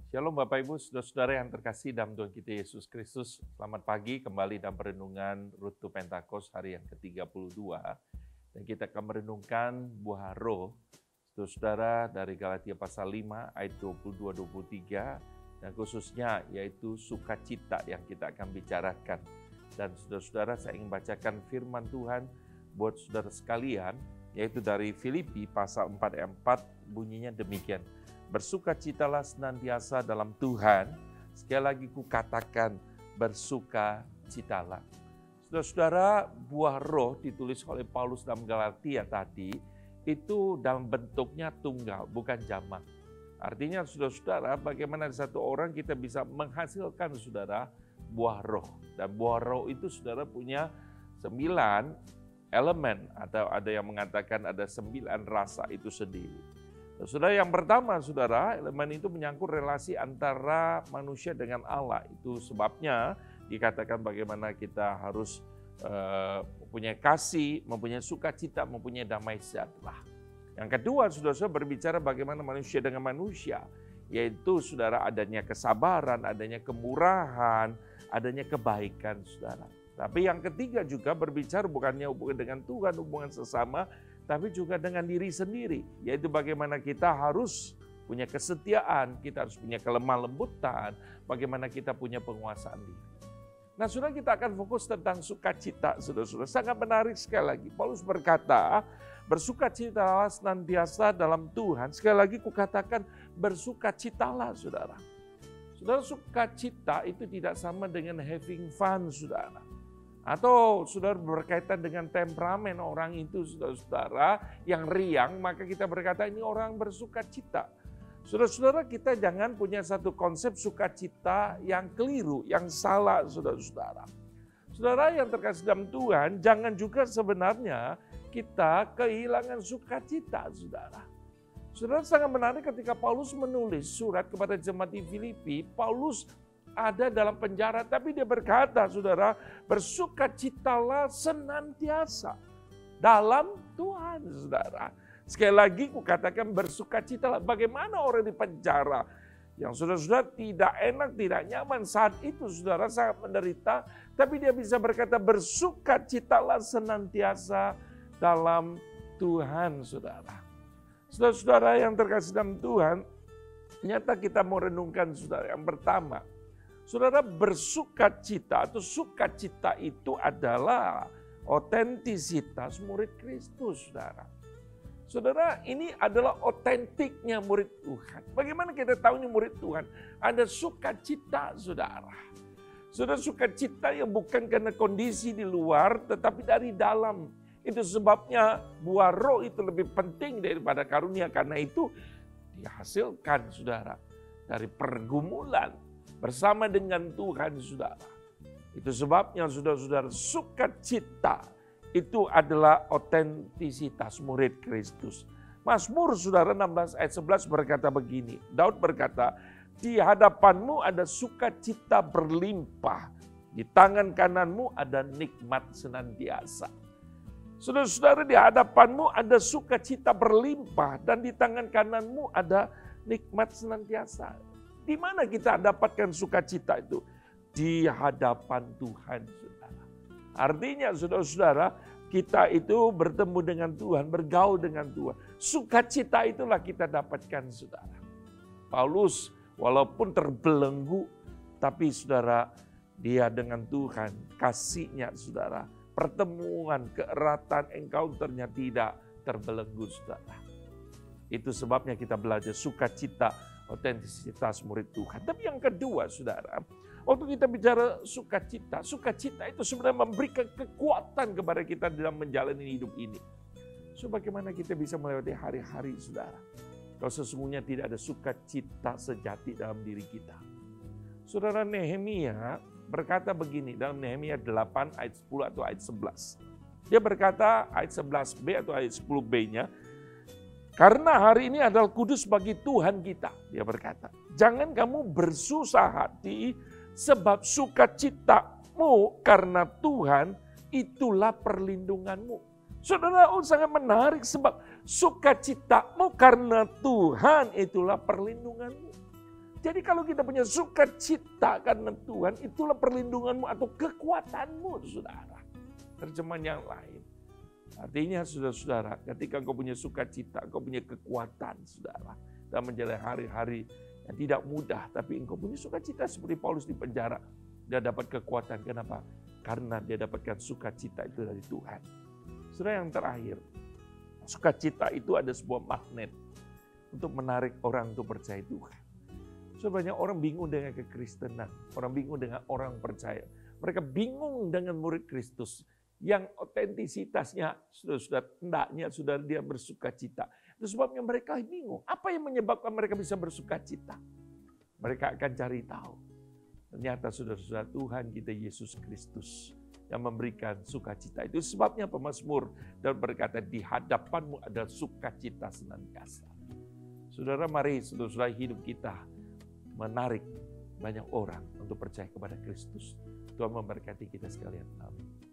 Shalom Bapak Ibu, Saudara-saudara yang terkasih dalam Tuhan kita Yesus Kristus. Selamat pagi kembali dalam perenungan Road to Pentakos hari yang ke-32. Dan kita akan merenungkan buah roh, Saudara-saudara, dari Galatia pasal 5 ayat 22-23. Dan khususnya yaitu sukacita yang kita akan bicarakan. Dan saudara-saudara, saya ingin bacakan firman Tuhan buat saudara sekalian, yaitu dari Filipi pasal 4 ayat 4, bunyinya demikian. Bersukacitalah senantiasa dalam Tuhan. Sekali lagi kukatakan, bersukacitalah. Saudara-saudara, buah roh ditulis oleh Paulus dalam Galatia tadi, itu dalam bentuknya tunggal, bukan jamak. Artinya saudara-saudara, bagaimana satu orang kita bisa menghasilkan saudara buah roh. Dan buah roh itu saudara punya 9 elemen, atau ada yang mengatakan ada 9 rasa itu sendiri. Saudara, yang pertama, saudara, elemen itu menyangkut relasi antara manusia dengan Allah. Itu sebabnya dikatakan bagaimana kita harus mempunyai kasih, mempunyai sukacita, mempunyai damai sejahtera. Yang kedua, saudara-saudara, berbicara bagaimana manusia dengan manusia, yaitu saudara adanya kesabaran, adanya kemurahan, adanya kebaikan, saudara. Tapi yang ketiga juga berbicara bukannya hubungan dengan Tuhan, hubungan sesama, tapi juga dengan diri sendiri, yaitu bagaimana kita harus punya kesetiaan, kita harus punya kelemah lembutan, bagaimana kita punya penguasaan diri. Nah, saudara, kita akan fokus tentang sukacita, saudara-saudara. Sangat menarik sekali lagi. Paulus berkata, bersukacitalah senantiasa dalam Tuhan. Sekali lagi kukatakan, bersukacitalah, saudara. Saudara, sukacita itu tidak sama dengan having fun, saudara. Atau saudara berkaitan dengan temperamen orang itu, saudara-saudara, yang riang, maka kita berkata ini orang bersukacita. Saudara-saudara, kita jangan punya satu konsep sukacita yang keliru, yang salah, saudara-saudara. Saudara yang terkasih dalam Tuhan, jangan juga sebenarnya kita kehilangan sukacita, saudara. Saudara, sangat menarik ketika Paulus menulis surat kepada jemaat di Filipi, Paulus ada dalam penjara, tapi dia berkata, saudara, bersukacitalah senantiasa dalam Tuhan, saudara. Sekali lagi kukatakan bersukacitalah. Bagaimana orang di penjara yang saudara-saudara tidak enak, tidak nyaman saat itu, saudara sangat menderita, tapi dia bisa berkata bersukacitalah senantiasa dalam Tuhan, saudara. Saudara-saudara yang terkasih dalam Tuhan, ternyata kita mau renungkan, saudara, yang pertama, saudara, bersukacita atau sukacita itu adalah otentisitas murid Kristus, saudara. Saudara, ini adalah otentiknya murid Tuhan. Bagaimana kita tahu ini murid Tuhan? Ada sukacita, saudara. Saudara, sukacita yang bukan karena kondisi di luar, tetapi dari dalam. Itu sebabnya buah roh itu lebih penting daripada karunia. Karena itu dihasilkan, saudara, dari pergumulan bersama dengan Tuhan, saudara. Itu sebabnya, saudara-saudara, sukacita itu adalah otentisitas murid Kristus. Mazmur, saudara, 16 ayat 11 berkata begini. Daud berkata, di hadapanmu ada sukacita berlimpah, di tangan kananmu ada nikmat senantiasa. Saudara-saudara, di hadapanmu ada sukacita berlimpah, dan di tangan kananmu ada nikmat senantiasa. Di mana kita dapatkan sukacita itu? Di hadapan Tuhan, saudara. Artinya, saudara-saudara, kita itu bertemu dengan Tuhan, bergaul dengan Tuhan. Sukacita itulah kita dapatkan, saudara. Paulus walaupun terbelenggu, tapi saudara, dia dengan Tuhan, kasihnya, saudara, pertemuan, keeratan, encounter-nya tidak terbelenggu, saudara. Itu sebabnya kita belajar sukacita, otentisitas murid Tuhan. Tapi yang kedua, saudara, waktu kita bicara sukacita, sukacita itu sebenarnya memberikan kekuatan kepada kita dalam menjalani hidup ini. So, bagaimana kita bisa melewati hari-hari, saudara, kalau sesungguhnya tidak ada sukacita sejati dalam diri kita. Saudara, Nehemia berkata begini dalam Nehemia 8 ayat 10 atau ayat 11. Dia berkata ayat 11b atau ayat 10b-nya, karena hari ini adalah kudus bagi Tuhan kita. Dia berkata, jangan kamu bersusah hati sebab sukacitamu karena Tuhan itulah perlindunganmu. Saudara, sangat menarik sebab sukacitamu karena Tuhan itulah perlindunganmu. Jadi kalau kita punya sukacita karena Tuhan, itulah perlindunganmu atau kekuatanmu, saudara. Terjemahan yang lain. Artinya, saudara-saudara, ketika engkau punya sukacita, engkau punya kekuatan, saudara. Dan menjalani hari-hari yang tidak mudah, tapi engkau punya sukacita seperti Paulus di penjara. Dia dapat kekuatan, kenapa? Karena dia dapatkan sukacita itu dari Tuhan. Saudara, yang terakhir, sukacita itu ada sebuah magnet untuk menarik orang untuk percaya Tuhan. Sebenarnya orang bingung dengan kekristenan, orang bingung dengan orang percaya. Mereka bingung dengan murid Kristus yang otentisitasnya sudah hendaknya sudah dia bersukacita. Itu sebabnya mereka bingung. Apa yang menyebabkan mereka bisa bersukacita? Mereka akan cari tahu. Ternyata saudara-saudara, Tuhan kita Yesus Kristus yang memberikan sukacita. Itu sebabnya pemazmur dan berkata, di hadapanmu ada sukacita senantiasa. Saudara, mari saudara-saudara hidup kita menarik banyak orang untuk percaya kepada Kristus. Tuhan memberkati kita sekalian. Amin.